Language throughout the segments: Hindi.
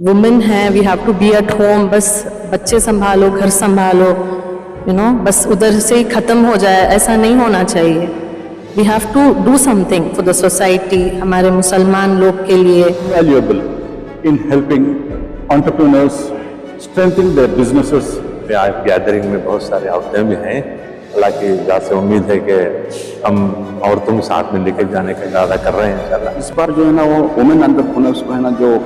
वुमेन हैं, we have to be at home, बस बच्चे संभालो, घर संभालो, बस उधर से ही ख़त्म हो जाए, ऐसा नहीं होना चाहिए. We have to do something for the society, हमारे मुसलमान लोग के लिए. Valuable in helping entrepreneurs strengthen their businesses. आज गैदरिंग में बहुत सारे औरतें भी हैं, हालांकि ज़्यादा से उम्मीद है कि हम औरतों को साथ में लेकर जाने का इरादा कर रहे हैं इंशाल्लाह. इस बार जो है ना वो वुमेन एंटरप्रेन्योर्स को है ना जो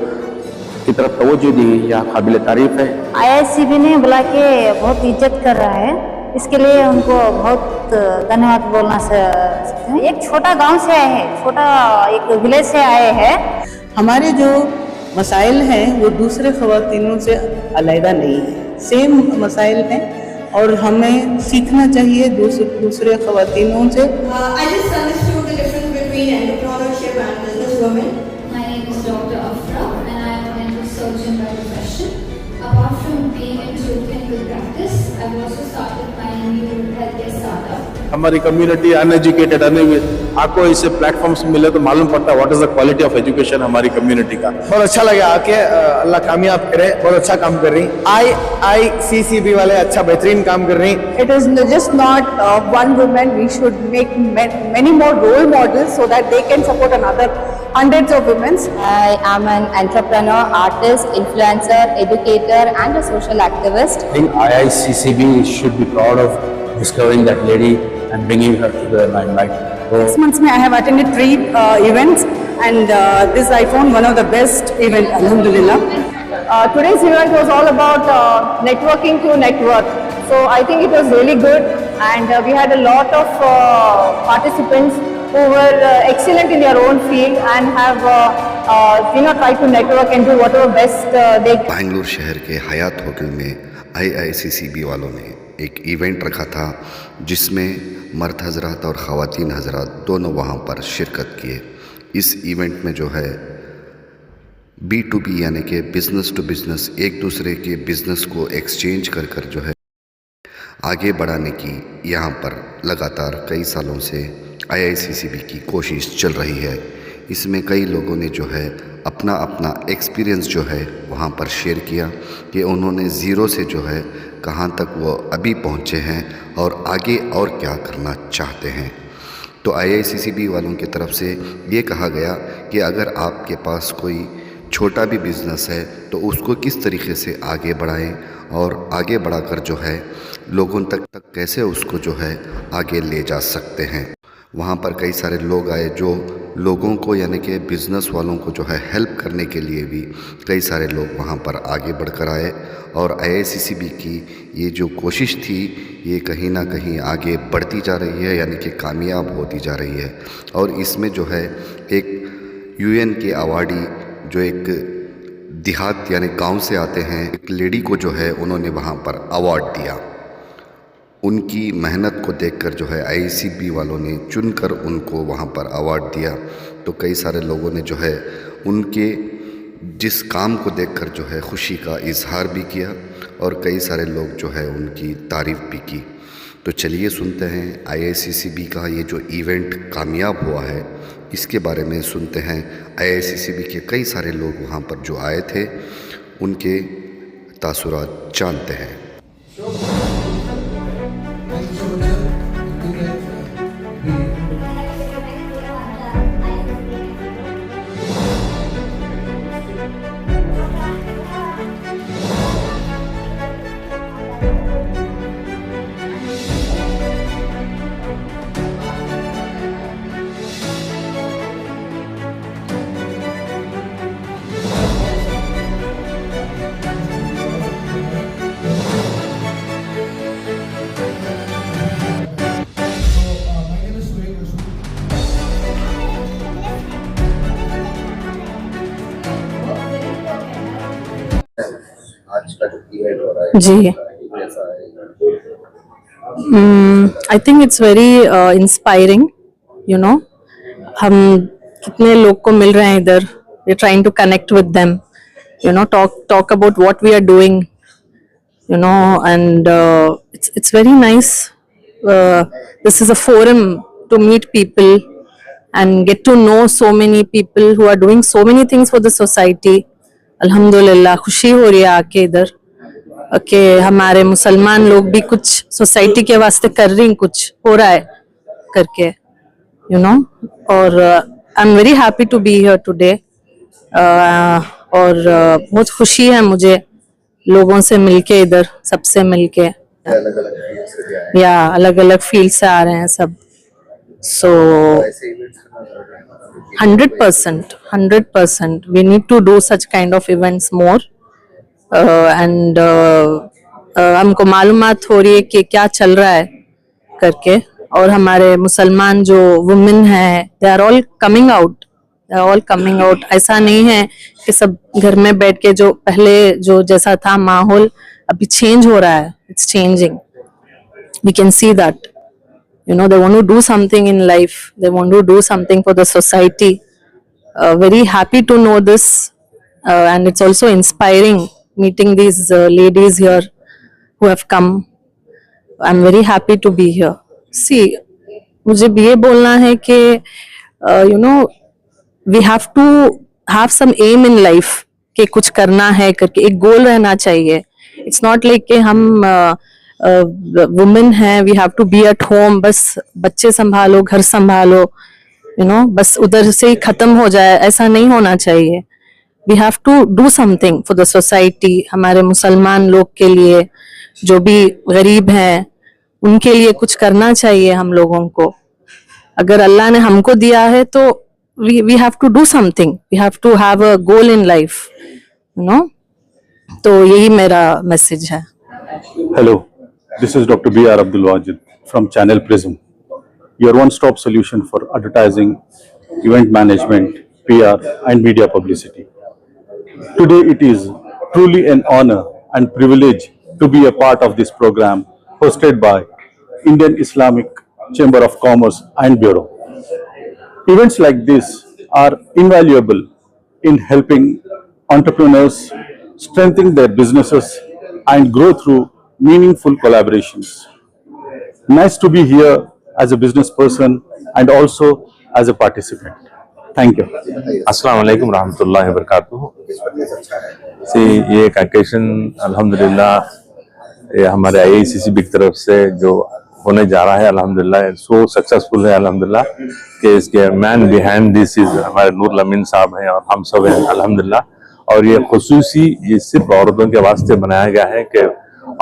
की तरफ तवज्जो दी या काबिल तारीफ है. IICB ने बुला के बहुत इज्जत कर रहा है, इसके लिए उनको बहुत धन्यवाद बोलना सकते हैं. एक छोटा गांव से आए हैं, छोटा एक विलेज से आए हैं. हमारे जो मसाइल हैं वो दूसरे ख़वातीनों से अलहदा नहीं है, सेम मसाइल हैं और हमें सीखना चाहिए दूसरे ख़वातीनों से. I just understood the difference between entrepreneurship and businesswoman. My name is Dr. Afra and I am a dental surgeon by profession. Apart from being into clinical practice, I've also started my new healthcare startup. हमारी कम्युनिटी अनएजुकेटेड अनविद आपको इससे प्लेटफॉर्म्स मिले तो मालूम पड़ता है what is the quality of education हमारी कम्युनिटी का. बहुत अच्छा लगा आके, अल्लाह कामयाब करे. बहुत अच्छा काम कर रही IICCB वाले, अच्छा बेहतरीन काम कर रही. It is just not one woman. We should make many more role models so that they can support another hundreds of women. I am an entrepreneur, artist, influencer, educator and a social activist. I think IICCB should be proud of discovering that lady and bringing her to the limelight. 6 months में I have attended 3 events and this I found one of the best event. Alhamdulillah. Today's event was all about networking to network. So I think it was really good and we had a lot of participants who were excellent in their own field and have tried to network and do whatever best they can. Bengaluru शहर के हयात होटल में IICCB वालों ने एक इवेंट रखा था जिसमें मर्द हजरात और ख़वातीन हजरात दोनों वहाँ पर शिरकत किए. इस इवेंट में जो है B2B यानी कि बिज़नेस टू बिज़नेस, एक दूसरे के बिज़नेस को एक्सचेंज कर कर जो है आगे बढ़ाने की यहाँ पर लगातार कई सालों से IICCB की कोशिश चल रही है. इसमें कई लोगों ने जो है अपना अपना एक्सपीरियंस जो है वहाँ पर शेयर किया कि उन्होंने ज़ीरो से जो है कहाँ तक वो अभी पहुँचे हैं और आगे और क्या करना चाहते हैं. तो IICCB वालों की तरफ से ये कहा गया कि अगर आपके पास कोई छोटा भी बिज़नेस है तो उसको किस तरीके से आगे बढ़ाएं और आगे बढ़ाकर जो है लोगों तक कैसे उसको जो है आगे ले जा सकते हैं. वहाँ पर कई सारे लोग आए जो लोगों को यानी कि बिज़नेस वालों को जो है हेल्प करने के लिए भी कई सारे लोग वहाँ पर आगे बढ़कर आए और IICCB की ये जो कोशिश थी ये कहीं ना कहीं आगे बढ़ती जा रही है, यानी कि कामयाब होती जा रही है. और इसमें जो है एक UN के अवार्डी जो एक देहात यानी गांव से आते हैं, एक लेडी को जो है उन्होंने वहाँ पर अवार्ड दिया. उनकी मेहनत को देखकर जो है IICCB वालों ने चुनकर उनको वहाँ पर अवार्ड दिया. तो कई सारे लोगों ने जो है उनके जिस काम को देखकर जो है खुशी का इजहार भी किया और कई सारे लोग जो है उनकी तारीफ़ भी की. तो चलिए सुनते हैं IICCB का ये जो इवेंट कामयाब हुआ है इसके बारे में सुनते हैं. IICCB के कई सारे लोग वहाँ पर जो आए थे उनके तासुरात जानते हैं. जी, I think it's very inspiring. हम कितने लोग को मिल रहे हैं इधर. We are trying to connect with them, talk about what we are doing, and it's very nice. This is a forum to meet people and get to know so many people who are doing so many things for the society. अल्हम्दुलिल्लाह खुशी हो रही है आके इधर कि हमारे मुसलमान लोग भी कुछ सोसाइटी के वास्ते कर रही हैं, कुछ हो रहा है करके, यू नो। और I am very happy to be here today. और बहुत खुशी है मुझे लोगों से मिलके, इधर सबसे मिलके, या अलग अलग फील्ड से आ रहे हैं सब। सो 100% we need to do such kind of events more, and हमको मालूमात हो रही है कि क्या चल रहा है करके। और हमारे मुसलमान जो वुमेन हैं, they are all coming out. ऐसा नहीं है कि सब घर में बैठ के, जो पहले जो जैसा था माहौल अभी चेंज हो रहा है, it's changing, we can see that, you know, they want to do something in life, they want to do something for the society. Very happy to know this, and it's also inspiring meeting these ladies here who have come. I'm very happy to be here. See, मुझे भी ये बोलना है कि you know, we have to have some aim in life, कि कुछ करना है करके एक गोल रहना चाहिए। It's not like कि हम वुमेन है, we have to be at home, बस बच्चे संभालो, घर संभालो, यू नो, बस उधर से ही खत्म हो जाए, ऐसा नहीं होना चाहिए। We have to do something for the society. हमारे मुसलमान लोग के लिए, जो भी गरीब हैं, उनके लिए कुछ करना चाहिए हम लोगों को। अगर अल्लाह ने हमको दिया है तो we have to do something, we have to have a goal in life, you know. तो यही मेरा मैसेज है। Hello, this is Dr. B.R. Abdul Wajid from Channel Prism, your one-stop solution for advertising, event management, PR and media publicity. Today it is truly an honor and privilege to be a part of this program hosted by Indian Islamic Chamber of Commerce and Bureau. Events like this are invaluable in helping entrepreneurs strengthen their businesses and grow through meaningful collaborations. Nice to be here as a business person and also as a participant. Thank you. अस्सलाम वालेकुम रहमतुल्लाहि व बरकातुहू। ये एक ओकेशन अल्हम्दुलिल्लाह ये हमारे IICCB की तरफ से जो होने जा रहा है, अल्हम्दुलिल्लाह सो सक्सेसफुल है अल्हम्दुलिल्लाह, कि इसके मैन बिहाइंड दिस इज हमारे नूर लमीन साहब हैं और हम सब हैं अल्हम्दुलिल्लाह। और ये खुसूसी ये सिर्फ औरतों के वास्ते बनाया गया है कि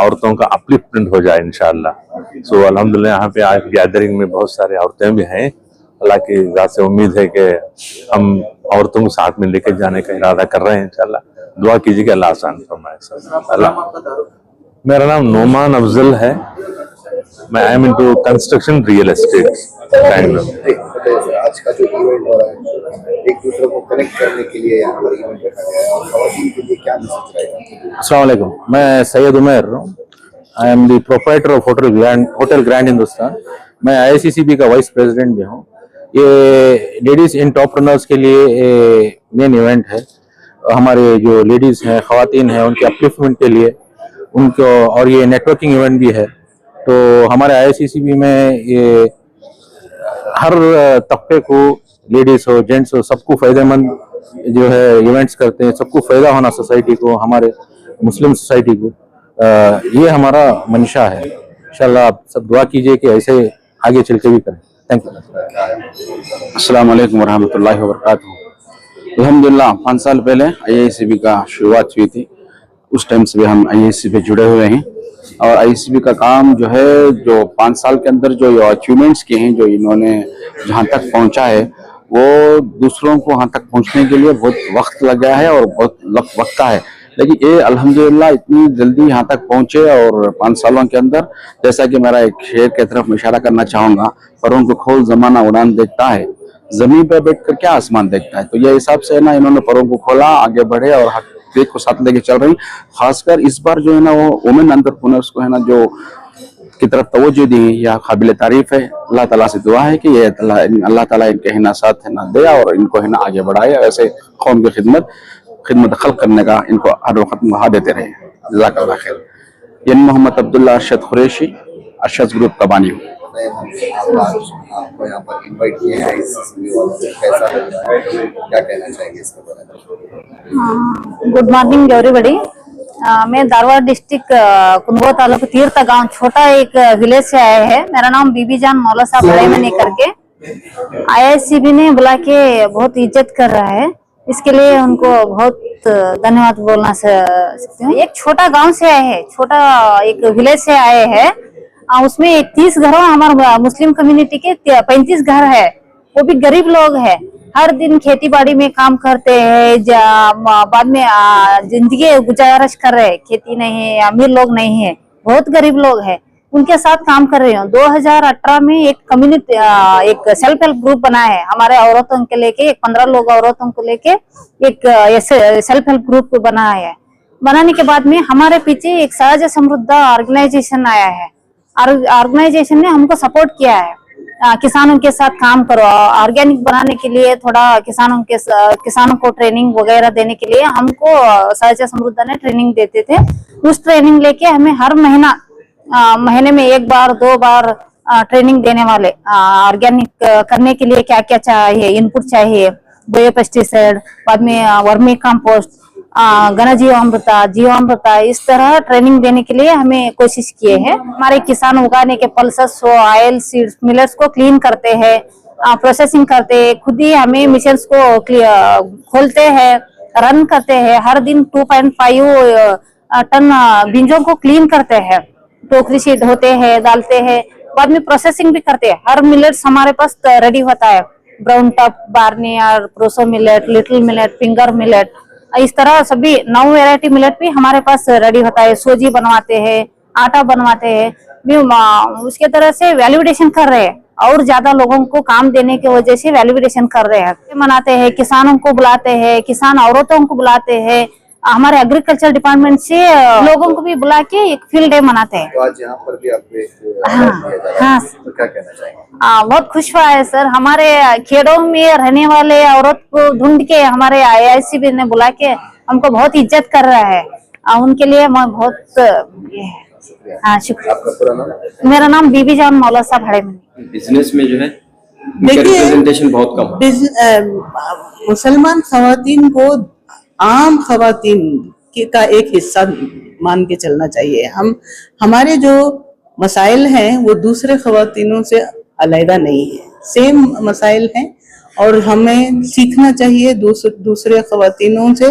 औरतों का अपलिफ्टमेंट हो जाए इंशाअल्लाह। सो अल्हम्दुलिल्लाह यहाँ पे आज गैदरिंग में बहुत सारे औरतें भी हैं। अल्लाह की ज़ात से उम्मीद है कि हम औरतों को साथ में लेकर जाने का इरादा कर रहे हैं इंशाअल्लाह। दुआ कीजिए कि अल्लाह आसान फरमाए। अल्लाह। मेरा नाम नोमान अफजल है, मैं I am into construction real estate Bangalore. आज का जो इवेंट हो रहा है, एक दूसरे को कनेक्ट करने के लिए यहाँ पर इवेंट रखा गया है, और खवातीन के लिए क्या मैसेज रहेगा? अस्सलाम वालेकुम, मैं Syed Umar, I am the proprietor of hotel grand Hindustan. मैं IICCB का वाइस प्रेसिडेंट भी हूँ। ये लेडीज एंटरप्रेन्योर्स के लिए मेन इवेंट है। हमारे जो लेडीज हैं, खवातीन हैं, उनके अपलिफ्टमेंट के लिए उनको, और ये नेटवर्किंग इवेंट भी है। तो हमारे IICCB में ये हर तबके को, लेडीज हो जेंट्स हो, सबको फायदेमंद जो है इवेंट्स करते हैं, सबको फायदा होना सोसाइटी को, हमारे मुस्लिम सोसाइटी को, ये हमारा मंशा है। इंशाल्लाह आप सब दुआ कीजिए कि ऐसे आगे चल के भी करें। Thank you. अस्सलाम वालेकुम रहमतुल्लाहि व बरकातुहू। अल्हम्दुलिल्लाह 5 साल पहले IICCB का शुरुआत हुई थी, उस टाइम से भी हम IICCB पे जुड़े हुए हैं। और IICCB का काम जो है, जो 5 साल के अंदर जो अचीवमेंट्स किए हैं, जो इन्होंने जहाँ तक पहुँचा है, वो दूसरों को वहाँ तक पहुँचने के लिए बहुत वक्त लग गया है और बहुत वक्त है। लेकिन ये अल्हम्दुलिल्लाह इतनी जल्दी यहाँ तक पहुँचे, और 5 सालों के अंदर, जैसा कि मेरा एक शेर की तरफ इशारा करना चाहूँगा, परों को खोल जमाना उड़ान देखता है, जमीन पर बैठ कर क्या आसमान देखता है। तो ये हिसाब से ना इन्होंने परों को खोला, आगे बढ़े और हकीकत को साथ लेके चल रही। खासकर इस बार जो है ना, वो वुमेन एंटरप्रेन्योर्स को है ना, जो की तरफ तवज्जो दी, यह काबिल तारीफ है। अल्लाह ताला से दुआ है कि ये अल्लाह ताला इनके है ना साथ है ना दे, और इनको है ना आगे बढ़ाए, ऐसे कौम की खिदमत खल्क करने का इनको हर वक्त मौका देते रहे। जज़ाकल्लाह खैर। ये मोहम्मद अब्दुल्ला अरशद कुरैशी, अरशद ग्रुप का बानी हूँ। नए आपको यहाँ पर इनवाइट किए हैं ICCB वालों ने, कैसा लग रहा है, क्या कहना चाहेंगे इसके बारे में? Good morning everybody. मैं धारवाड़ डिस्ट्रिक्ट कुंदगो तालुक तीर्थ गांव छोटा एक विलेज से आए हैं। मेरा नाम बीबी जान मौला साहब बड़े करके। IICB ने बुला के बहुत इज्जत कर रहा है, इसके लिए उनको बहुत धन्यवाद बोलना सकते हैं। एक छोटा गांव से आए हैं, छोटा एक विलेज से आए हैं। उसमें 30 घरों, हमारे मुस्लिम कम्युनिटी के 35 घर है, वो भी गरीब लोग हैं। हर दिन खेती बाड़ी में काम करते हैं, बाद में जिंदगी गुजारिश कर रहे हैं। खेती नहीं है, अमीर लोग नहीं है, बहुत गरीब लोग हैं, उनके साथ काम कर रही हूँ। 2018 में एक कम्युनिटी, एक सेल्फ हेल्प ग्रुप बना है हमारे औरतों के लेके, 15 लोग औरतों को लेके एक सेल्फ हेल्प ग्रुप बना है। बनाने के बाद में हमारे पीछे एक सहज समृद्ध ऑर्गेनाइजेशन आया है। ऑर्गेनाइजेशन ने हमको सपोर्ट किया है, किसानों के साथ काम करो, ऑर्गेनिक बनाने के लिए थोड़ा किसानों को ट्रेनिंग वगैरह देने के लिए हमको सहज समृद्ध ने ट्रेनिंग देते थे। उस ट्रेनिंग लेके हमें हर महीने में 1 बार 2 बार ट्रेनिंग देने वाले, ऑर्गेनिक करने के लिए क्या क्या चाहिए, इनपुट चाहिए, बायो पेस्टिसाइड, बाद में वर्मी कंपोस्ट, घन जीवामृता, इस तरह ट्रेनिंग देने के लिए हमें कोशिश किए हैं। हमारे किसान उगाने के पल्सेस, ऑयल सीड्स, मिलेट्स को क्लीन करते हैं, प्रोसेसिंग करते हैं, खुद ही हमें मिशंस को खोलते हैं, रन करते हैं। हर दिन 2.5 टन बीजों को क्लीन करते हैं, टोकरी से धोते हैं, डालते हैं, बाद में प्रोसेसिंग भी करते हैं। हर मिलेट्स हमारे पास रेडी होता है, brown top, Barnier, proso millet, little millet, finger millet, इस तरह सभी 9 वैरायटी मिलेट भी हमारे पास रेडी होता है। सोजी बनवाते हैं, आटा बनवाते हैं, उसके तरह से वैल्यूडेशन कर रहे हैं और ज्यादा लोगों को काम देने की वजह से वैल्यूडेशन कर रहे हैं। मनाते हैं, किसानों को बुलाते हैं, किसान औरतों को बुलाते हैं, हमारे एग्रीकल्चर डिपार्टमेंट से लोगों को भी बुला के एक फील्ड डे मनाते हैं। तो आज यहाँ पर भी आपको एक हाँ, तो क्या कहना चाहेंगे? बहुत खुश हुआ है सर। हमारे खेड़ों में रहने वाले औरत को ढूंढ के हमारे IICB ने बुला के हमको बहुत इज्जत कर रहा है, उनके लिए मैं बहुत शुक्रिया। आपका पूरा नाम? मेरा नाम बीबी जान मौला साहब बड़े। बिजनेस में जो है देखिए, रिप्रेजेंटेशन बहुत कम। मुसलमान खवातीन को आम खवातीन का एक हिस्सा मान के चलना चाहिए। हमारे जो मसाइल हैं वो दूसरे खवातीनों से अलग नहीं है, सेम मसाइल हैं और हमें सीखना चाहिए दूसरे खवातीनों से।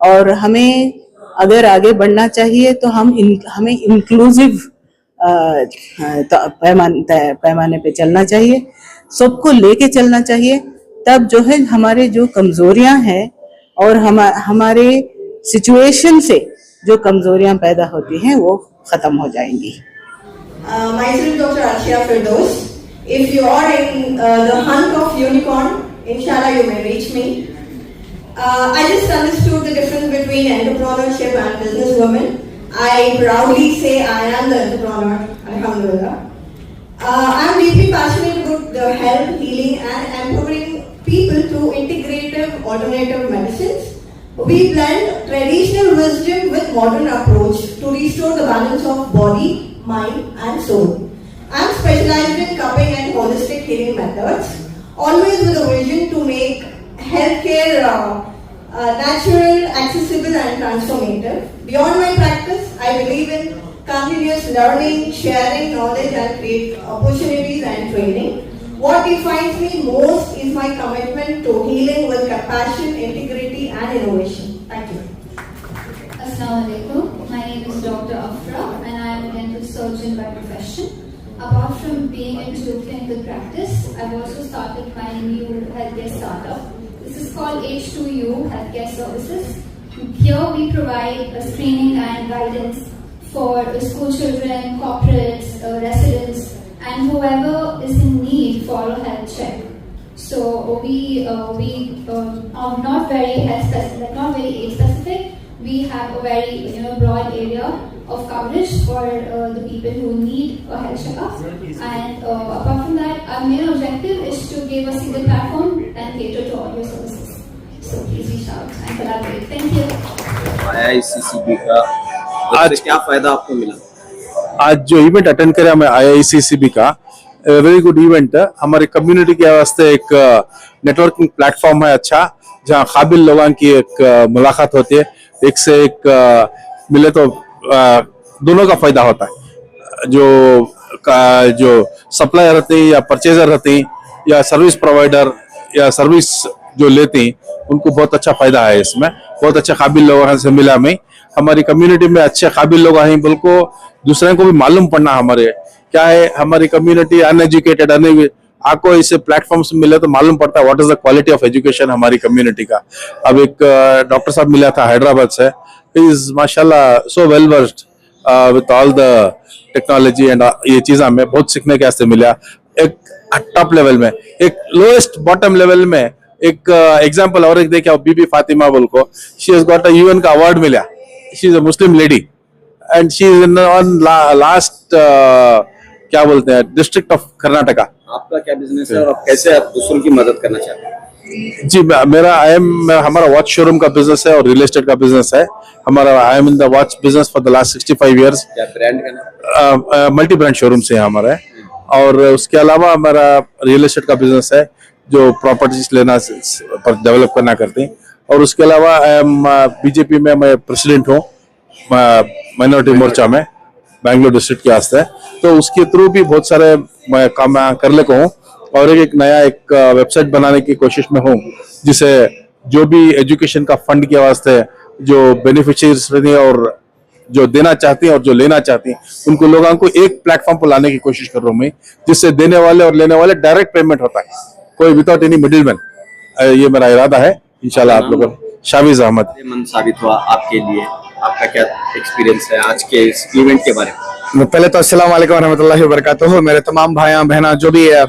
और हमें अगर आगे बढ़ना चाहिए तो हमें इंक्लूसिव पैमाने पे चलना चाहिए, सबको लेके चलना चाहिए। तब जो है हमारे जो कमजोरियां हैं और हमारे सिचुएशन से जो कमजोरियां पैदा होती हैं वो खत्म हो जाएंगी। Myself Dr. Arshia Firdaus. If you are in the hunt of unicorn, inshallah you may reach me. I just understood the difference between entrepreneurship and businesswoman. I proudly say I am the entrepreneur, alhamdulillah. I am deeply passionate about the health, healing and empowering people through integrative alternative medicines. We blend traditional wisdom with modern approach to restore the balance of body, mind and soul. I am specialized in cupping and holistic healing methods, always with a vision to make healthcare natural, accessible and transformative. Beyond my practice, I believe in continuous learning, sharing knowledge and create opportunities and training. What defines me most is my commitment to healing with compassion, integrity and innovation. Thank you. Assalamu alaikum. My name is Dr. Afra and I am a dental surgeon by profession. Apart from being into clinical practice, I've also started my new healthcare startup. This is called H2U Healthcare Services. Here we provide screening and guidance for school children, corporates, residents and whoever is in need for a health check. So we are not very health specific, not very age specific. We have a very broad area of coverage for the people who need a health checkup. And apart from that, our main objective is to give a single platform and cater to all your services. So please reach out and collaborate. Thank you. IICCB का आज क्या फायदा आपको मिला? आज जो इवेंट अटेंड करा मैं IICCB का, वेरी गुड इवेंट है हमारी कम्युनिटी के वास्ते एक नेटवर्किंग प्लेटफॉर्म है अच्छा जहाँ काबिल लोगों की एक मुलाकात होती है एक से एक मिले तो दोनों का फायदा होता है जो सप्लायर रहते हैं या परचेजर रहते हैं या सर्विस प्रोवाइडर या सर्विस जो लेते हैं उनको बहुत अच्छा फायदा है इसमें बहुत अच्छा काबिल लोगों से मिला मैं हमारी कम्युनिटी में अच्छे काबिल लोग हैं बिल्कुल दूसरे को भी मालूम पड़ना हमारे क्या है हमारी कम्युनिटी अनएजुकेटेड आपको इसे प्लेटफॉर्म से मिले तो मालूम पड़ता है what is the quality of education हमारी कम्युनिटी का अब एक डॉक्टर साहब मिला था हैदराबाद से इज माशाल्लाह so well versed with all the technology and ये चीज हमें बहुत सीखने के वास्ते मिला एक टॉप लेवल में एक लोएस्ट बॉटम लेवल में एक एग्जांपल और एक देखा बीबी फातिमा बोल को she has got a UN का अवार्ड मिला she is a Muslim lady and she is in on last क्या बोलते हैं डिस्ट्रिक्ट ऑफ कर्नाटका आपका क्या बिजनेस है और आप कैसे आप दूसरों की मदद करना चाहते हैं? जी मेरा हमारा वॉच शोरूम का बिजनेस है और रियल एस्टेट का बिजनेस है हमारा I am in the watch business for the last 65 years क्या ब्रांड का नाम? मल्टी ब्रांड शोरूम से है हमारा और उसके अलावा हमारा रियल एस्टेट का बिजनेस है जो प्रॉपर्टीज लेना पर डेवलप करना करते हैं और उसके अलावा बीजेपी में मैं प्रेसिडेंट हूँ माइनॉरिटी मोर्चा में बैंगलोर डिस्ट्रिक्ट के वास्ते तो उसके थ्रू भी बहुत सारे मैं काम कर ले को हूँ और एक नया एक वेबसाइट बनाने की कोशिश में हूँ जिसे जो भी एजुकेशन का फंड के वास्ते जो बेनिफिशियरीज रहती है और जो देना चाहती हैं और जो लेना चाहती हैं उनको लोगों को एक प्लेटफॉर्म पर लाने की कोशिश कर रहा हूँ मैं जिससे देने वाले और लेने वाले डायरेक्ट पेमेंट होता है कोई विदाउट एनी मिडिलमैन ये मेरा इरादा है इंशाल्लाह आप लोगों शाविज अहमद मन साबित हुआ आपके लिए आपका क्या एक्सपीरियंस है आज के इस इवेंट के बारे में? पहले तो अस्सलाम वालेकुम रहमतुल्लाहि व बरकातुहू मेरे तमाम भाइयां बहना जो भी है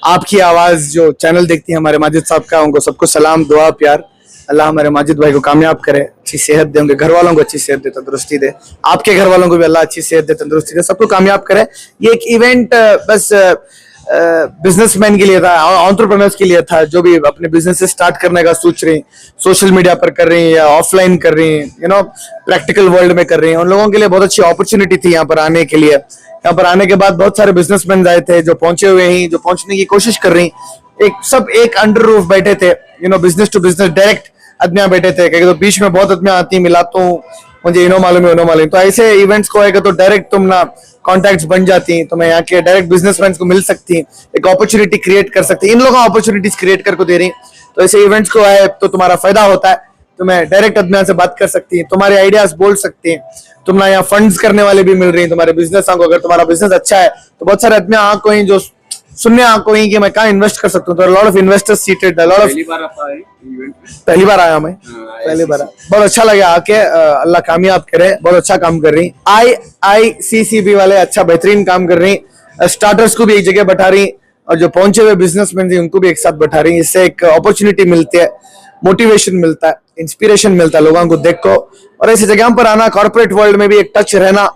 आपकी आवाज जो चैनल देखती है हमारे माजिद साहब का उनको सबको सलाम दुआ प्यार अल्लाह हमारे माजिद भाई को कामयाब करे अच्छी सेहत दे उनके घर वालों को अच्छी सेहत दे तंदुरुस्ती दे आपके घर वालों को भी अल्लाह अच्छी सेहत दे तंदुरुस्ती दे सबको कामयाब करे ये एक इवेंट बस बिजनेसमैन के लिए था एंटरप्रेन्योर्स के लिए था जो भी अपने बिजनेस स्टार्ट करने का सोच रही सोशल मीडिया पर कर रही हैं या ऑफलाइन कर रही हैं प्रैक्टिकल वर्ल्ड में कर रही हैं उन लोगों के लिए बहुत अच्छी अपॉर्चुनिटी थी यहाँ पर आने के लिए यहाँ पर आने के बाद बहुत सारे बिजनेसमैन आए थे जो पहुंचे हुए हैं जो पहुंचने की कोशिश कर रही सब एक अंडर रूफ बैठे थे बिजनेस टू बिजनेस डायरेक्ट आदमियां बैठे थे क्योंकि तो बीच में बहुत आदमियां आती मिलाता हूँ मुझे इनो मालूम है उनो मालूम तो ऐसे इवेंट्स को है तो डायरेक्ट तुम ना कॉन्टैक्ट्स बन जाती तो मैं यहाँ के डायरेक्ट बिजनेसमैन को मिल सकती एक अपॉर्चुनिटी क्रिएट कर सकती इन लोगों अपॉर्चुनिटीज क्रिएट करके दे रही तो ऐसे इवेंट्स को है तो तुम्हारा फायदा होता है तुम्हें डायरेक्ट आदमियों से बात कर सकती है तुम्हारे आइडियाज बोल सकती हैं तुम ना यहाँ फंड्स करने वाले भी मिल रही हैं तुम्हारे बिजनेस को अगर तुम्हारा बिजनेस अच्छा है तो बहुत सारे आदमी आंख को ही जो सुनने आंख को ही कि मैं कहाँ इन्वेस्ट कर सकता हूँ तो lot of investors seated lot of पहली बार आया मैं पहली बार बहुत अच्छा लगा आके अल्लाह कामयाब करे बहुत अच्छा काम कर रही IICCB वाले अच्छा बेहतरीन काम कर रही स्टार्टर्स को भी एक जगह बैठा रही और जो पहुंचे हुए बिजनेसमैन थी उनको भी एक साथ बैठा रही इससे एक अपॉर्चुनिटी मिलती है मोटिवेशन मिलता है इंस्पिरेशन मिलता है लोगों को देख को और ऐसी जगह पर आना कॉर्पोरेट वर्ल्ड में भी एक टच रहना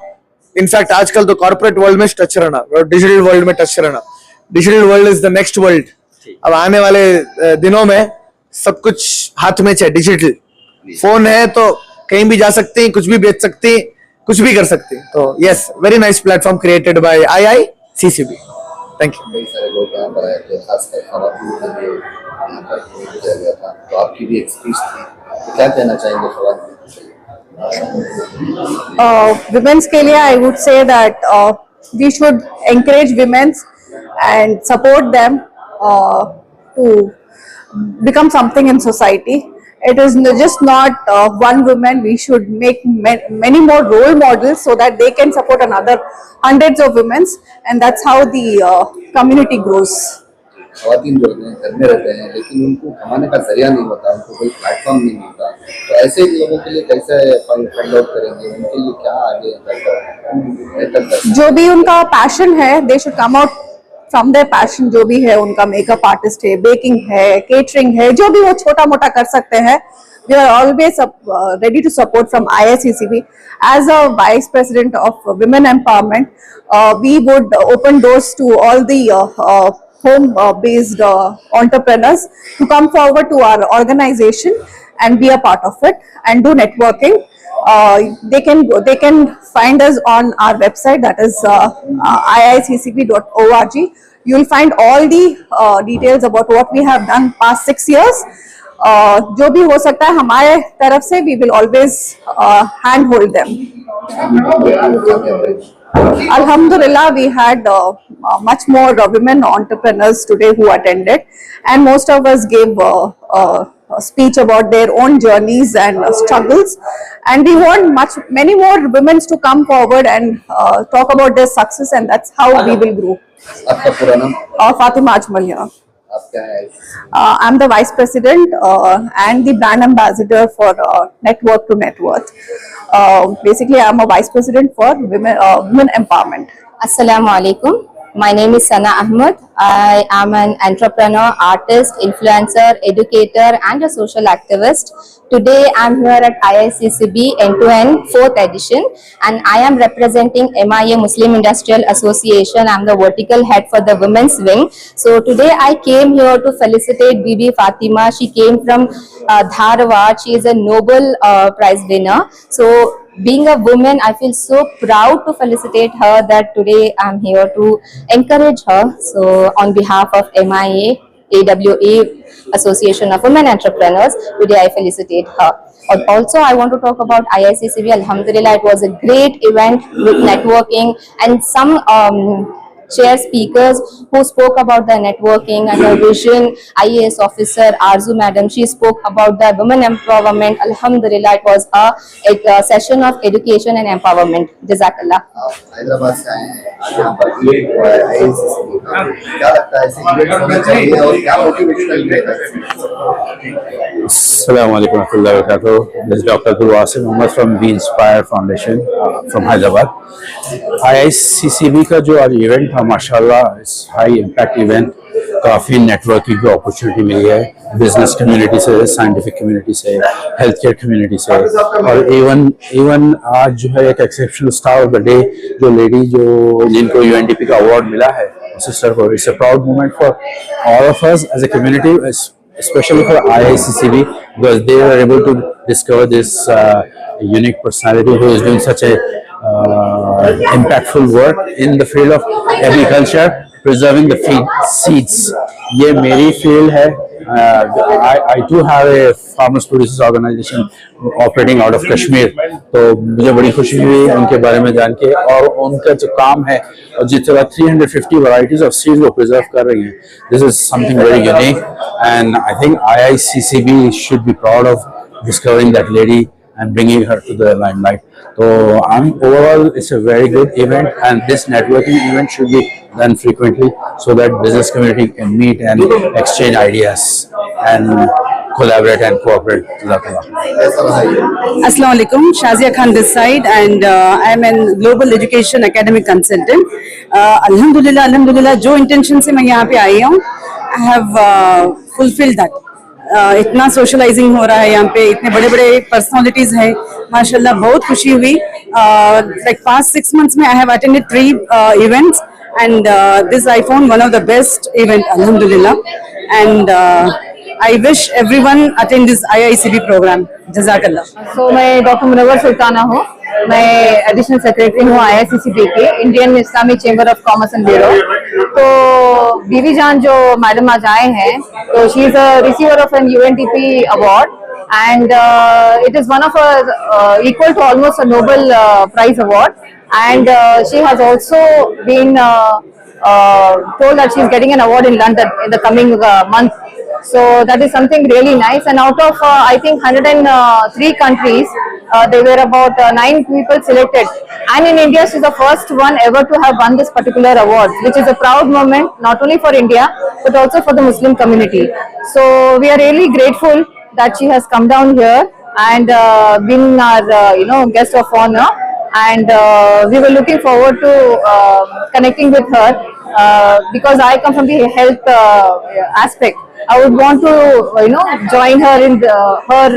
इनफैक्ट आजकल तो कॉर्पोरेट वर्ल्ड में टच रहना डिजिटल वर्ल्ड में टच रहना digital world is the next world अब आने वाले दिनों में सब कुछ हाथ में है डिजिटल फोन है तो कहीं भी जा सकते हैं कुछ भी बेच सकते हैं कुछ भी कर सकते हैं तो yes very nice platform created by IICCB thank you कई सारे लोग यहाँ पर आए थे खासकर खवातीन के लिए यहाँ पर किया गया था तो आपकी भी एक्सपीरियंस थी तो क्या कहना चाहेंगे खवातीन women's के लिए I would say that we should encourage women's and support them to become something in society. It is just not one woman. We should make many more role models so that they can support another hundreds of women, and that's how the community grows. खवातीन जो घर में रहते हैं लेकिन उनको कमाने का जरिया नहीं होता उनको कोई प्लेटफॉर्म नहीं मिलता तो ऐसे लोगों के लिए कैसे फंड आउट करेंगे उनके लिए क्या आगे जो भी उनका पैशन है they should come out from their passion जो भी है उनका मेकअप आर्टिस्ट है बेकिंग है केटरिंग है जो भी वो छोटा मोटा कर सकते हैं we are always ready to support from IICCB. As a vice president of women empowerment, we would open doors to all the home-based entrepreneurs to come forward to our organization and be a part of it and do networking. They can find us on our website, that is iiccb.org, you'll find all the details about what we have done past 6 years. जो भी हो सकता है हमारे तरफ से, we will always hand hold them. Alhamdulillah, we had much more women entrepreneurs today who attended, and most of us gave a speech about their own journeys and struggles, and we want many more women to come forward and talk about their success, and that's how we will grow. आपका पूरा नाम? Fatima Ajmal here. आप क्या है? I'm the Vice President and the Brand Ambassador for Network to Net Worth. Basically, I'm a Vice President for women empowerment. Assalamu alaikum. My name is Sana Ahmed. I am an entrepreneur, artist, influencer, educator and a social activist. Today I am here at IICCB End-to-End 4th edition, and I am representing MIA Muslim Industrial Association. I am the vertical head for the women's wing. So today I came here to felicitate Bibi Fatima. She came from Dharwad. She is a Nobel Prize winner. So being a woman, I feel so proud to felicitate her that today I'm here to encourage her. So on behalf of MIA, AWA, Association of Women Entrepreneurs, today I felicitate her. Also, I want to talk about IICCB. Alhamdulillah, it was a great event with networking and some chair speakers who spoke about the networking and the vision. IAS officer Arzu madam, she spoke about the women empowerment. Alhamdulillah, it was a session of education and empowerment. Jazakallah. Hyderabad से आए हैं, आज यहाँ पर इवेंट हुआ है IICCB का, क्या लगता है ऐसे इवेंट होने चाहिए और क्या मोटिवेशनल इवेंट है? Assalamu alaikum warahmatullahi wabarakatuh. This is Dr. Abdul Wasim Muhammad from We Inspire Foundation from Hyderabad. IICCB का जो आज इवेंट था माशाल्लाह, इस हाई इम्पैक्ट इवेंट, काफ़ी नेटवर्किंग की अपॉर्चुनिटी मिली है बिजनेस कम्युनिटी से, साइंटिफिक कम्युनिटी से, हेल्थ केयर कम्युनिटी से, और इवन आज जो है एक exceptional star of the day जो लेडी जो जिनको UNDP का अवार्ड मिला है सिस्टर को, it's a proud moment for all of us as a community, especially for IICCB, because they were able to discover this unique personality who is doing such a impactful work in the field of agriculture, preserving the seeds. ये मेरी field है. I do have a farmers producers organization operating out of Kashmir, तो मुझे बड़ी खुशी हुई उनके बारे में जान के, और उनका जो काम है और जिस तरह 350 varieties of seeds वो preserve कर रही हैं, this is something very unique, and I think IICCB should be proud of discovering that lady and bringing her to the limelight. So overall, it's a very good event, and this networking event should be done frequently so that business community can meet and exchange ideas and collaborate and cooperate. Assalamu alaikum, Shazia Khan this side, and I am a global education academic consultant. Alhamdulillah, जो intention से मैं यहाँ पे आई हूँ, I have fulfilled that. इतना सोशलाइजिंग हो रहा है यहाँ पे, इतने बड़े बड़े पर्सनालिटीज हैं, माशाल्लाह बहुत खुशी हुई. Like past 6 months में I have attended 3 events, and this I found one of the best event, alhamdulillah, and I wish everyone attend this IICB program. Jazakallah. So मैं डॉक्टर मुनव्वर सुल्ताना हूँ. मैं एडिशनल सेक्रेटरी हूँ IICCB के, Indian Islamic Chamber of Commerce and Bureau. तो बीवी जान जो मैडम आज आए हैं, तो she is a receiver of an UNDP अवार्ड, and it is one of her equal to almost a Nobel Prize award, and she has also been told that she is getting an award in London in the coming month. So that is something really nice, and out of I think 103 countries, there were about 9 people selected, and in India she is the first one ever to have won this particular award, which is a proud moment not only for India but also for the Muslim community. So we are really grateful that she has come down here and been our guest of honor, and we were looking forward to connecting with her because I come from the health aspect. I would want to join her in her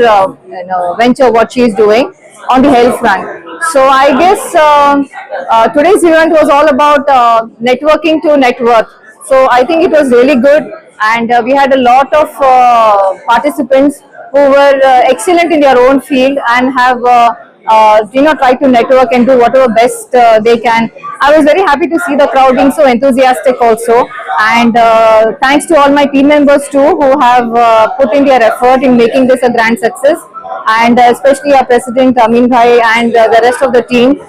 venture, what she is doing on the health front. So I guess today's event was all about networking to net worth. So I think it was really good, and we had a lot of participants who were excellent in their own field and have try to network and do whatever best they can. I was very happy to see the crowd being so enthusiastic also, and thanks to all my team members too who have put in their effort in making this a grand success, and especially our president Amin Bhai and the rest of the team.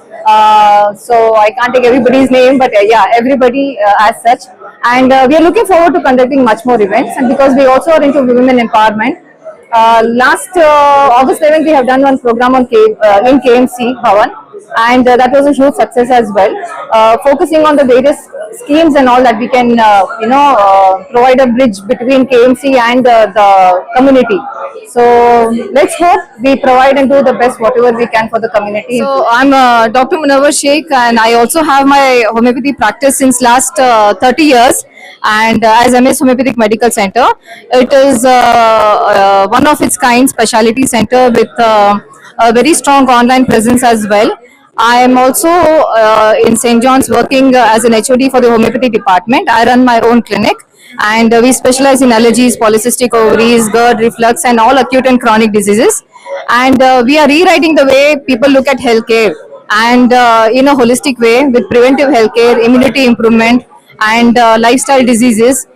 So I can't take everybody's name, but yeah, everybody as such. And we are looking forward to conducting much more events, and because we also are into women empowerment. Last August 11th, we have done one program on in KMC Bhavan, and that was a huge success as well. Focusing on the various schemes and all that we can, provide a bridge between KMC and the community. So let's hope we provide and do the best whatever we can for the community. So I'm Dr. Munawar Sheikh, and I also have my homeopathy practice since last 30 years. And as MS Homeopathic Medical Center, it is one of its kind specialty center with a very strong online presence as well. I am also in St. John's working as an HOD for the homeopathy department. I run my own clinic, and we specialize in allergies, polycystic ovaries, GERD, reflux, and all acute and chronic diseases. And we are rewriting the way people look at healthcare, and in a holistic way with preventive healthcare, immunity improvement, and lifestyle diseases.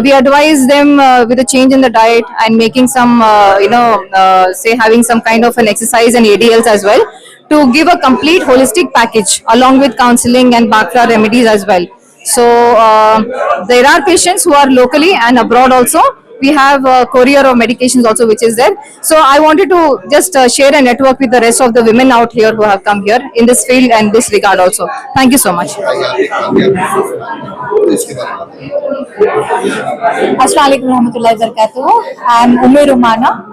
We advise them with a change in the diet and making some, say having some kind of an exercise and ADLs as well, to give a complete holistic package along with counseling and Bhakra remedies as well. So there are patients who are locally and abroad also. We have courier of medications also which is there. So I wanted to just share a network with the rest of the women out here who have come here in this field and this regard also. Thank you so much. Assalamualaikum warahmatullahi wabarakatuh. I am Ume Rumana,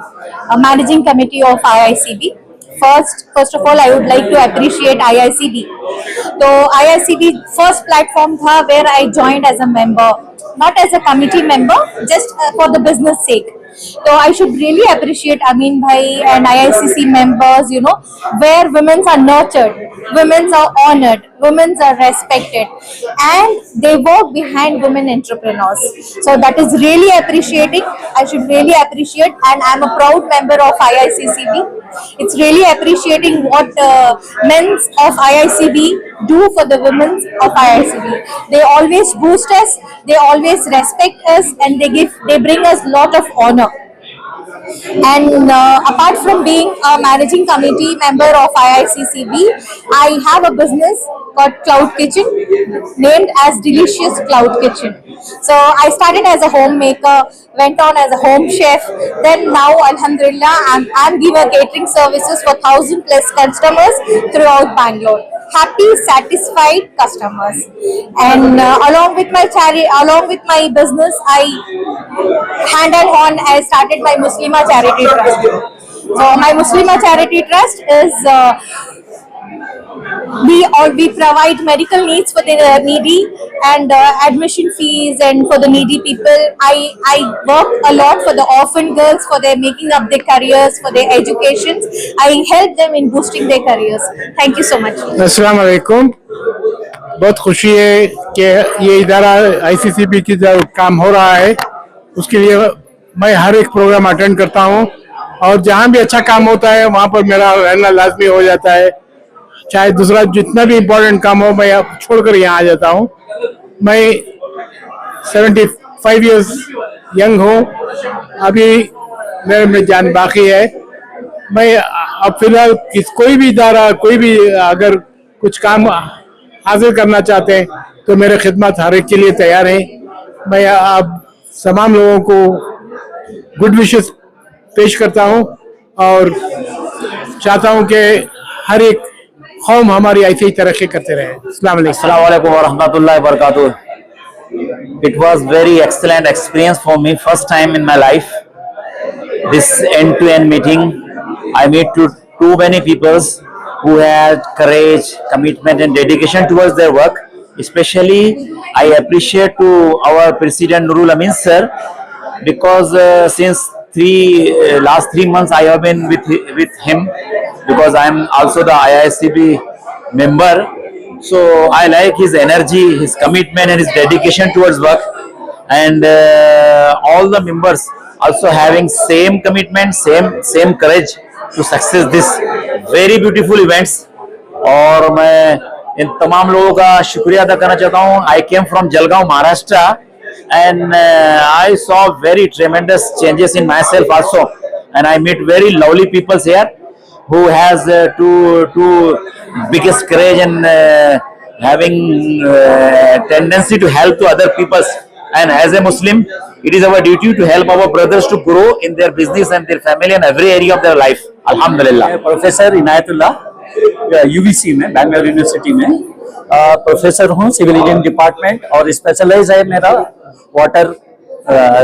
Managing Committee of IICB. First of all, I would like to appreciate IICB. So IICB first platform tha where I joined as a member, not as a committee member, just for the business sake. So I should really appreciate Amin Bhai and IICC members, where women are nurtured, women are honored, women are respected, and they work behind women entrepreneurs. So that is really appreciating. I should really appreciate, and I'm a proud member of IICCB. It's really appreciating what men of IICB do for the women of IICB. They always boost us, they always respect us, and they bring us lot of honor. And apart from being a managing committee member of IICCB, I have a business called Cloud Kitchen, named as Delicious Cloud Kitchen. So I started as a homemaker, went on as a home chef, then now Alhamdulillah I'm giving catering services for 1,000+ customers throughout Bangalore. Happy, satisfied customers. And along with my business, I started my Muslima Charity Trust. So my Muslima Charity Trust is we provide medical needs for the needy, and admission fees and for the needy people. I work a lot for the orphan girls, for their making up their careers, for their educations. I help them in boosting their careers. Thank you so much. अस्सलाम वालेकुम। बहुत खुशी है कि ये इदारा ICCB की जो काम हो रहा है उसके लिए मैं हर एक प्रोग्राम अटेंड करता हूँ, और जहाँ भी अच्छा काम होता है वहाँ पर मेरा रहना लाजमी हो जाता है। चाहे दूसरा जितना भी इम्पोर्टेंट काम हो मैं छोड़कर यहाँ आ जाता हूँ। मैं 75 इयर्स यंग हूँ, अभी मेरे में जान बाकी है। मैं अब फिलहाल कोई भी इदारा, कोई भी अगर कुछ काम हासिल करना चाहते हैं तो मेरे खिदमत हर एक के लिए तैयार हैं। मैं अब तमाम लोगों को गुड विशेस पेश करता हूँ और चाहता हूँ कि हर एक कौम हमारी ऐसे ही तरक्की करते रहे। अस्सलाम वालेकुम warahmatullahi wabarakatuh. It was very excellent experience for me, first time in my life. This end-to-end meeting, I meet too many people who had courage, commitment, and dedication towards their work. Especially, I appreciate to our President Nurul Amin sir, because since last 3 months I have been with him, because I am also the IICB member. So I like his energy, his commitment, and his dedication towards work. And all the members also having same commitment, same courage to success this very beautiful events. और मैं इन तमाम लोगों का शुक्रिया अदा करना चाहता हूँ. I came from Jalgaon, Maharashtra, and I saw very tremendous changes in myself also, and I meet very lovely people here who has two biggest courage and having tendency to help to other people. And as a Muslim, it is our duty to help our brothers to grow in their business and their family and every area of their life. Alhamdulillah. Professor Inayatullah UVC में, बैंगलोर यूनिवर्सिटी में प्रोफेसर हूँ, सिविल इंजीनियरिंग डिपार्टमेंट, और स्पेशलाइज है मेरा वाटर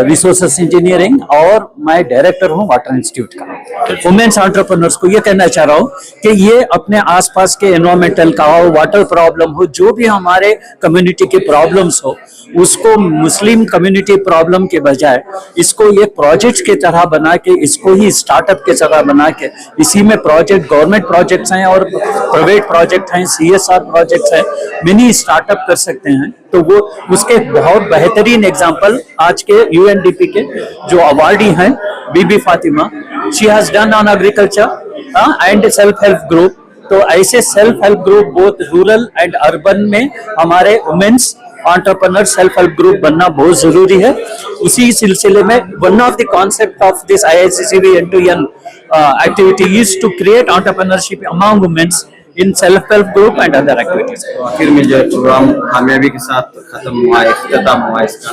रिसोर्सेस इंजीनियरिंग, और मैं डायरेक्टर हूँ वाटर इंस्टीट्यूट का. वुमेन्स एंटरप्रेन्योर्स को ये कहना चाह रहा हूँ कि ये अपने आसपास के एनवायरमेंटल का हो, वाटर प्रॉब्लम हो, जो भी हमारे कम्युनिटी के प्रॉब्लम्स हो, उसको मुस्लिम कम्युनिटी प्रॉब्लम के बजाय इसको ये प्रोजेक्ट की तरह बना के, इसको ही स्टार्टअप के तरह बना के, इसी में प्रोजेक्ट गवर्नमेंट प्रोजेक्ट्स हैं और प्राइवेट प्रोजेक्ट हैं, CSR प्रोजेक्ट्स हैं, मिनी स्टार्टअप कर सकते हैं. तो वो उसके बहुत बेहतरीन एग्जांपल आज के UNDP के जो अवार्डी हैं, Bibi Fatima, she has done on agriculture and self help group. तो ऐसे self help group both rural and urban में हमारे women's entrepreneur self help group बनना बहुत जरूरी है. उसी सिलसिले में one of the concept of this IICCB end-to-end activity is to create entrepreneurship among women in self help group and other activities. आखिर में जो प्रोग्राम कामयाबी के साथ खत्म हुआ है, इख्तिताम हुआ इसका,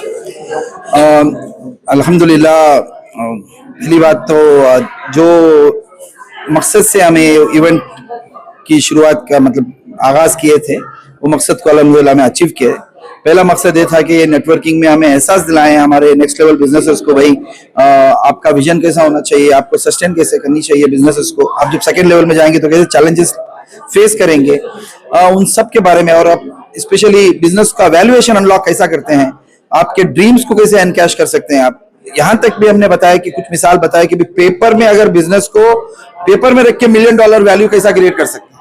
अल्हम्दुलिल्लाह. पहली बात तो जो मकसद से हमें इवेंट की शुरुआत का मतलब आगाज किए थे, वो मकसद को अल्हम्दुलिल्लाह में अचीव किए. पहला मकसद ये था कि ये नेटवर्किंग में हमें एहसास दिलाएं हमारे नेक्स्ट लेवल बिजनेसेस को, भाई आपका विजन कैसा होना चाहिए, आपको सस्टेन कैसे करनी चाहिए बिजनेसेस को, आप जब सेकंड लेवल में जाएंगे तो कैसे चैलेंजेस फेस करेंगे, उन सब के बारे में. और आप स्पेशली बिजनेस का वैल्यूएशन अनलॉक कैसा करते हैं, आपके ड्रीम्स को कैसे एनकैश कर सकते हैं आप. यहाँ तक भी हमने बताया कि कुछ मिसाल बताया कि पेपर में अगर बिजनेस को पेपर में रख के $1 मिलियन वैल्यू कैसा क्रिएट कर सकते हैं.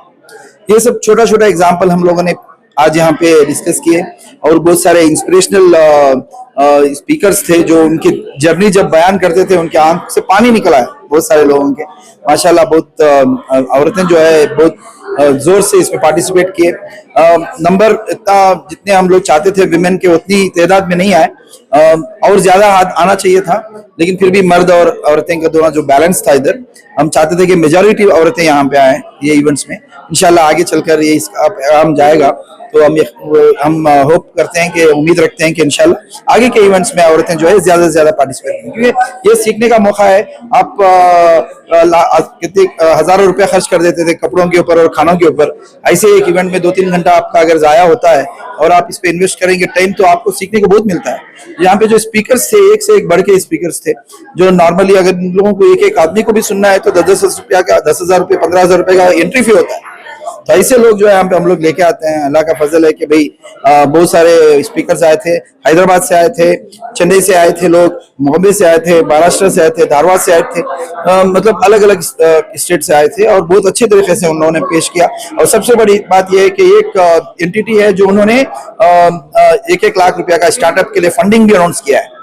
ये सब छोटा छोटा एग्जाम्पल हम लोगों ने आज यहाँ पे डिस्कस किए. और बहुत सारे इंस्पिरेशनल स्पीकर्स थे जो उनकी जर्नी जब बयान करते थे उनके आंख से पानी निकला है बहुत सारे लोगों के. माशाल्लाह बहुत औरतें जो है बहुत जोर से इसमें पार्टिसिपेट किए. नंबर इतना जितने हम लोग चाहते थे विमेन के उतनी तादाद में नहीं आए, और ज्यादा आना चाहिए था, लेकिन फिर भी मर्द और औरतें का दोनों जो बैलेंस था इधर, हम चाहते थे कि मेजॉरिटी औरतें यहाँ पे आए ये इवेंट्स में. इंशाल्लाह आगे चलकर ये इसका पैगाम जाएगा. तो हम होप करते हैं कि उम्मीद रखते हैं कि इंशाल्लाह आगे के इवेंट्स में औरतें जो है ज्यादा से ज्यादा पार्टिसिपेट करें, क्योंकि ये सीखने का मौका है. आप कितने हजारों रुपए खर्च कर देते थे कपड़ों के ऊपर और खानों के ऊपर, ऐसे एक इवेंट में 2-3 घंटा आपका अगर जाया होता है और आप इस पे इन्वेस्ट करेंगे टाइम, तो आपको सीखने को बहुत मिलता है. यहाँ पे जो स्पीकर्स थे एक से एक बढ़ के स्पीकर्स थे, जो नॉर्मली अगर लोगों को एक एक आदमी को भी सुनना है तो 10,000 रुपया का 10,000 रुपये 15,000 रुपये का एंट्री फी होता है. तो ऐसे लोग जो है यहाँ पे हम लोग लेके आते हैं. अल्लाह का फजल है कि भाई बहुत सारे स्पीकर्स आए थे, हैदराबाद से आए थे, चेन्नई से आए थे लोग, बॉम्बे से आए थे, महाराष्ट्र से आए थे, धारवाड़ से आए थे, मतलब अलग अलग स्टेट से आए थे, और बहुत अच्छे तरीके से उन्होंने पेश किया. और सबसे बड़ी बात यह है कि एक एंटिटी है जो उन्होंने 1-1 लाख रुपया का स्टार्टअप के लिए फंडिंग भी अनाउंस किया है.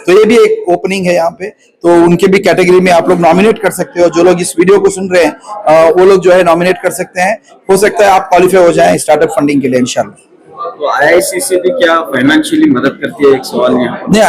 तो ये भी एक ओपनिंग है यहाँ पे, तो उनके भी कैटेगरी में आप लोग नॉमिनेट कर सकते हो. जो लोग इस वीडियो को सुन रहे हैं वो लोग जो है नॉमिनेट कर सकते हैं. हो सकता है आप क्वालिफाई हो जाएं स्टार्टअप फंडिंग के लिए इंशाल्लाह. तो IICCB क्या फाइनेंशियली मदद करती है, एक सवाल यहाँ. नहीं,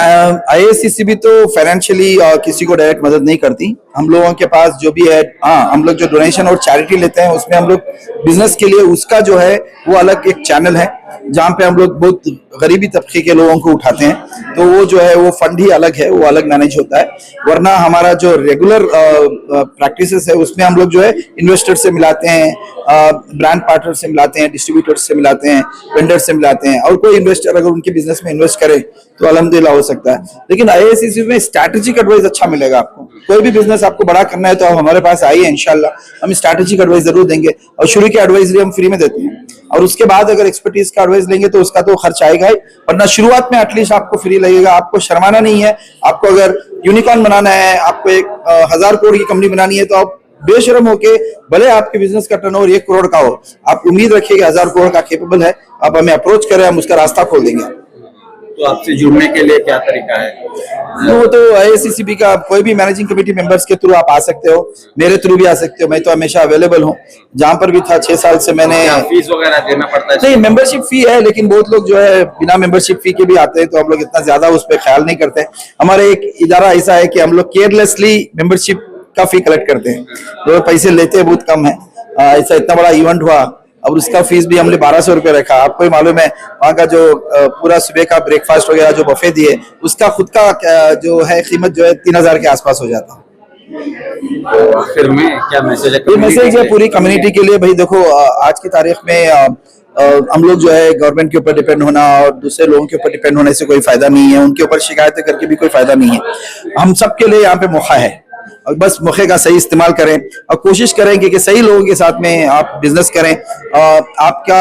IICCB तो फाइनेंशियली किसी को डायरेक्ट मदद नहीं करती. हम लोगों के पास जो भी है, हम लोग जो डोनेशन और चैरिटी लेते हैं उसमें हम लोग बिजनेस के लिए उसका जो है वो अलग एक चैनल है जहाँ पे हम लोग बहुत गरीबी तबके के लोगों को उठाते हैं. तो वो जो है वो फंड ही अलग है, वो अलग मैनेज होता है. वरना हमारा जो रेगुलर प्रैक्टिसेस है उसमें हम लोग जो है इन्वेस्टर से मिलाते हैं, ब्रांड पार्टनर से मिलाते हैं, डिस्ट्रीब्यूटर्स से मिलाते हैं, वेंडर से मिलाते हैं. और कोई इन्वेस्टर अगर उनके बिजनेस में इन्वेस्ट करे तो अल्हम्दुलिल्लाह हो सकता है. लेकिन IICCB में स्ट्रैटेजिक एडवाइस अच्छा मिलेगा आपको. कोई भी बिजनेस आपको बड़ा करना है तो आप हमारे पास आइए, इंशाल्लाह हम स्ट्रैटेजिक एडवाइस जरूर देंगे. और शुरू की एडवाइजरी हम फ्री में देते हैं, और उसके बाद अगर एक्सपर्टीज का एडवाइस लेंगे तो उसका तो खर्च आएगा ही. वरना शुरुआत में एटलीस्ट आपको फ्री लगेगा. आपको शर्माना नहीं है. आपको अगर यूनिकॉर्न बनाना है, आपको 1,000 करोड़ की कंपनी बनानी है, तो आप बेशर्म होके, भले आपके बिजनेस का टर्नओवर 1 करोड़ का हो, आप उम्मीद रखिए कि 1,000 करोड़ का कैपेबल है, आप हमें अप्रोच करें, हम उसका रास्ता खोल देंगे. तो आपसे जुड़ने के लिए क्या तरीका है? वो तो आईआईसीसीबी का कोई भी मैनेजिंग कमेटी मेंबर्स के थ्रू आप आ सकते हो, मेरे थ्रू भी आ सकते हो, मैं तो हमेशा अवेलेबल हूँ। जहाँ पर भी था 6 साल से मैंने फीस वगैरह देना पड़ता है? नहीं, मेंबरशिप फी है, लेकिन बहुत लोग जो है बिना मेंबरशिप फी के भी आते हैं, तो हम लोग इतना ज्यादा उस पर ख्याल नहीं करते। हमारे एक इदारा ऐसा है कि हम लोग केयरलेसली मेंबरशिप का फी कलेक्ट करते हैं, जो पैसे लेते हैं बहुत कम है। ऐसा इतना बड़ा इवेंट हुआ और उसका फीस भी हमने 1200 रुपये रखा। आपको ही मालूम है वहाँ का जो पूरा सुबह का ब्रेकफास्ट वगैरह जो बफे दिए, उसका खुद का जो है कीमत जो है 3000 के आसपास हो जाता है। तो आखिर में क्या मैसेज है? ये मैसेज है पूरी कम्युनिटी के लिए। भाई देखो, आज की तारीख में हम लोग जो है गवर्नमेंट के ऊपर डिपेंड होना और दूसरे लोगों के ऊपर डिपेंड होने से कोई फायदा नहीं है, उनके ऊपर शिकायतें करके भी कोई फायदा नहीं है। हम सब के लिए यहाँ पे मौका है और बस मौके का सही इस्तेमाल करें और कोशिश करें कि सही लोगों के साथ में आप बिजनेस करें। आपका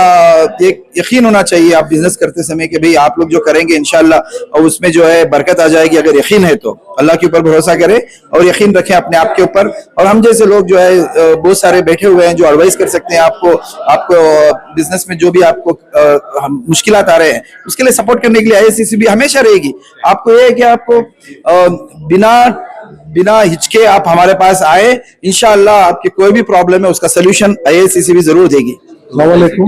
एक यकीन होना चाहिए आप बिजनेस करते समय कि भाई आप लोग जो करेंगे इंशाल्लाह और उसमें जो है बरकत आ जाएगी। अगर यकीन है तो अल्लाह के ऊपर भरोसा करें और यकीन रखें अपने आप के ऊपर। और हम जैसे लोग जो है बहुत सारे बैठे हुए हैं जो एडवाइस कर सकते हैं आपको बिजनेस में जो भी आपको मुश्किलात आ रहे हैं उसके लिए सपोर्ट करने के लिए आईआईसीसीबी हमेशा रहेगी। आपको ये है कि आपको बिना हिचके आप हमारे पास आए, इंशाअल्लाह आपकी कोई भी प्रॉब्लम है उसका सोल्यूशन आईआईसीसीबी जरूर देगी। अस्सलाम वालेकुम,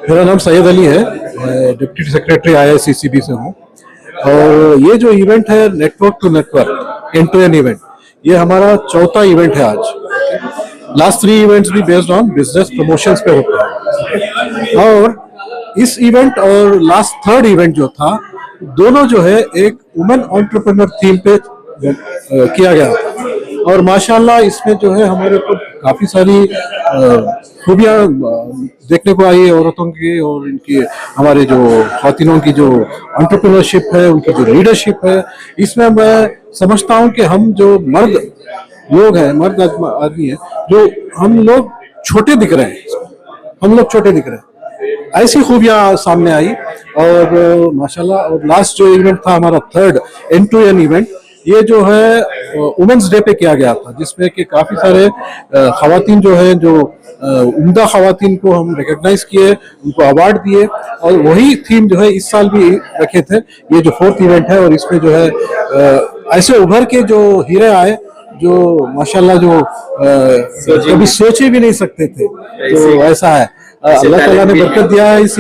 मेरा नाम सैयद अली है, मैं डिप्टी सेक्रेटरी आईआईसीसीबी से हूँ। और ये जो इवेंट है network to network end to end event, ये हमारा चौथा इवेंट है आज। लास्ट 3 इवेंट्स भी बेस्ड ऑन बिजनेस प्रमोशंस पे होता है और इस इवेंट और लास्ट 3rd इवेंट जो था, दोनों जो है एक वुमेन एंटरप्रेन्योर थीम पे किया गया और माशाल्लाह इसमें जो है हमारे ऊपर काफी सारी खूबियां देखने को आई औरतों की और इनकी हमारे जो ख्वातीनों की जो एंटरप्रेन्योरशिप है, उनकी जो लीडरशिप है, इसमें मैं समझता हूं कि हम जो मर्द लोग हैं, मर्द आदमी है, जो हम लोग छोटे दिख रहे हैं, हम लोग छोटे दिख रहे हैं, ऐसी खूबियां सामने आई। और माशाल्लाह और लास्ट जो इवेंट था हमारा 3rd and to end event, ये जो है वुमेन्स डे पे किया गया था, जिसमें कि काफी सारे खवातीन जो है, जो उम्दा खवातीन को हम रिकॉग्नाइज किए, उनको अवार्ड दिए और वही थीम जो है इस साल भी रखे थे। ये जो 4th इवेंट है और इसमें जो है ऐसे उभर के जो हीरे आए जो माशाल्लाह जो कभी सोचे भी नहीं सकते थे, तो ऐसा है। अल्लाह ताला ने बरकत दिया है इस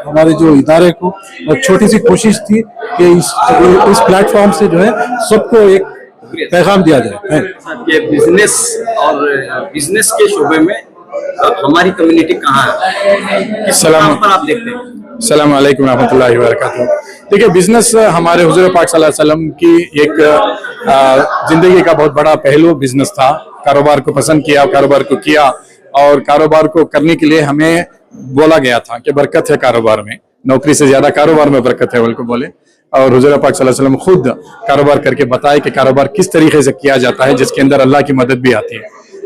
हमारे जो इदारे को। और छोटी सी कोशिश थी कि इस प्लेटफॉर्म से जो है सबको एक पैगाम दिया जाए। ये बिजनेस और बिजनेस के शोबे में हमारी कम्युनिटी कहाँ है, किस मुकाम पर आप देखते हैं? अस्सलाम वालेकुम रहमतुल्लाहि व बरकातहू। देखिए, बिजनेस हमारे हुजूर पाक सल्लल्लाहु अलैहि वसल्लम की एक जिंदगी का बहुत बड़ा पहलू बिजनेस था। कारोबार को पसंद किया, कारोबार को किया और कारोबार को करने के लिए हमें बोला गया था कि बरकत है कारोबार में, नौकरी से ज्यादा कारोबार में बरकत है उनको बोले। और हुजूर पाक सल्लल्लाहु अलैहि वसल्लम खुद कारोबार करके बताए कि कारोबार किस तरीके से किया जाता है जिसके अंदर अल्लाह की मदद भी आती है।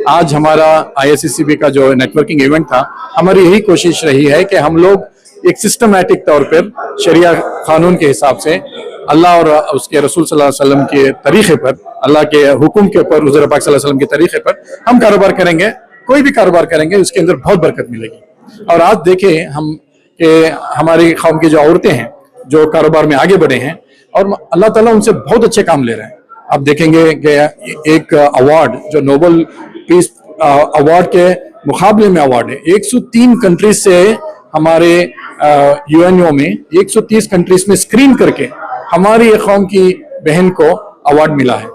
आज हमारा आईआईसीसीबी का जो नेटवर्किंग इवेंट था, हमारी यही कोशिश रही है कि हम लोग एक सिस्टमैटिक तौर पर शरिया कानून के हिसाब से अल्लाह और उसके रसूल सल्लल्लाहु अलैहि वसल्लम के तरीके पर, अल्लाह के हुक्म के ऊपर, हुजूर पाक सल्लल्लाहु अलैहि वसल्लम के तरीके पर हम कारोबार करेंगे। कोई भी कारोबार करेंगे उसके अंदर बहुत बरकत मिलेगी। और आज देखें हम कि हमारी कौम की जो औरतें हैं जो कारोबार में आगे बढ़े हैं और अल्लाह ताला उनसे बहुत अच्छे काम ले रहे हैं। आप देखेंगे कि एक अवार्ड जो नोबल पीस अवार्ड के मुकाबले में अवार्ड है, 103 कंट्रीज से हमारे यूएनओ में 130 कंट्रीज में स्क्रीन करके हमारी कौम की बहन को अवार्ड मिला है।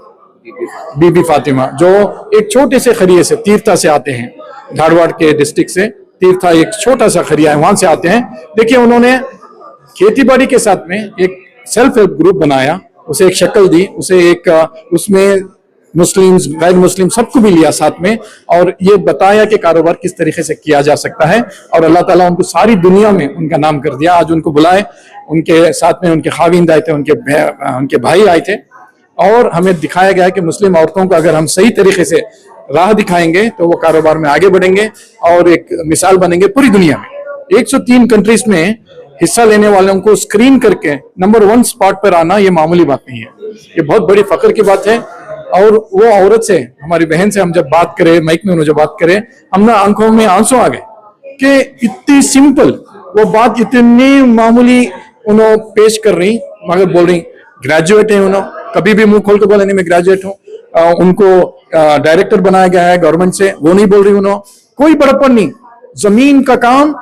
बीबी फातिमा जो एक छोटे से खरिये से, तीर्था से आते हैं, धारवाड़ के डिस्ट्रिक्ट से तीर्था एक छोटा सा खरिया है, वहां से आते हैं। देखिए, उन्होंने खेती बाड़ी के साथ में एक सेल्फ हेल्प ग्रुप बनाया, उसे एक शक्ल दी, उसे एक उसमें मुस्लिम गैर मुस्लिम सबको भी लिया साथ में और ये बताया कि कारोबार किस तरीके से किया जा सकता है। और अल्लाह ताला उनको सारी दुनिया में उनका नाम कर दिया। आज उनको बुलाए, उनके साथ में उनके खाविंद आए थे, उनके भाई आए थे और हमें दिखाया गया कि मुस्लिम औरतों को अगर हम सही तरीके से राह दिखाएंगे तो वो कारोबार में आगे बढ़ेंगे और एक मिसाल बनेंगे पूरी दुनिया में। 103 कंट्रीज में हिस्सा लेने वालों को स्क्रीन करके नंबर 1 स्पॉट पर आना ये मामूली बात नहीं है, ये बहुत बड़ी फख्र की बात है। और वो औरत से, हमारी बहन से हम जब बात करें, माइक में उन्होंने जो बात करें, हम ना आंखों में आंसू आ गए कि इतनी सिंपल वो बात, इतनी मामूली उन्होंने पेश कर रही मगर बोल रही ग्रेजुएट है उन्होंने कभी भी मुंह खोल के बोला नहीं मैं ग्रेजुएट हूँ उनको डायरेक्टर बनाया गया है गवर्नमेंट से वो नहीं बोल रही उन्होंने कोई बड़प्पन नहीं जमीन का काम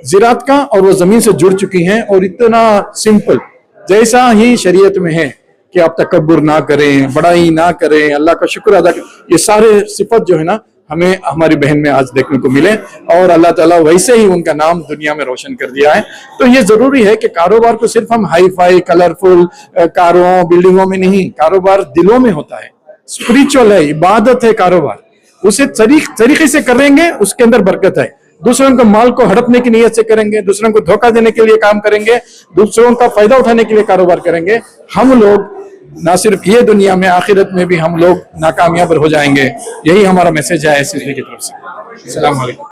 ज़राअत का और वो जमीन से जुड़ चुकी हैं और इतना सिंपल जैसा ही शरीयत में है कि आप तकब्बुर ना करें बड़ाई ना करें अल्लाह का शुक्र अदा करें ये सारे सिफत जो है ना हमें हमारी बहन में आज देखने को मिले और अल्लाह ताला वैसे ही उनका नाम दुनिया में रोशन कर दिया है। तो ये जरूरी है कि कारोबार को सिर्फ हम हाई फाई कलरफुल कारों बिल्डिंगों में नहीं कारोबार दिलों में होता है स्पिरिचुअल है इबादत है कारोबार उसे तरीके से करेंगे उसके अंदर बरकत है। दूसरों को माल को हड़पने की नीयत से करेंगे दूसरों को धोखा देने के लिए काम करेंगे दूसरों का फायदा उठाने के लिए कारोबार करेंगे हम लोग ना सिर्फ ये दुनिया में आखिरत में भी हम लोग नाकामयाब हो जाएंगे। यही हमारा मैसेज है IISCB की तरफ से। अस्सलाम वालेकुम।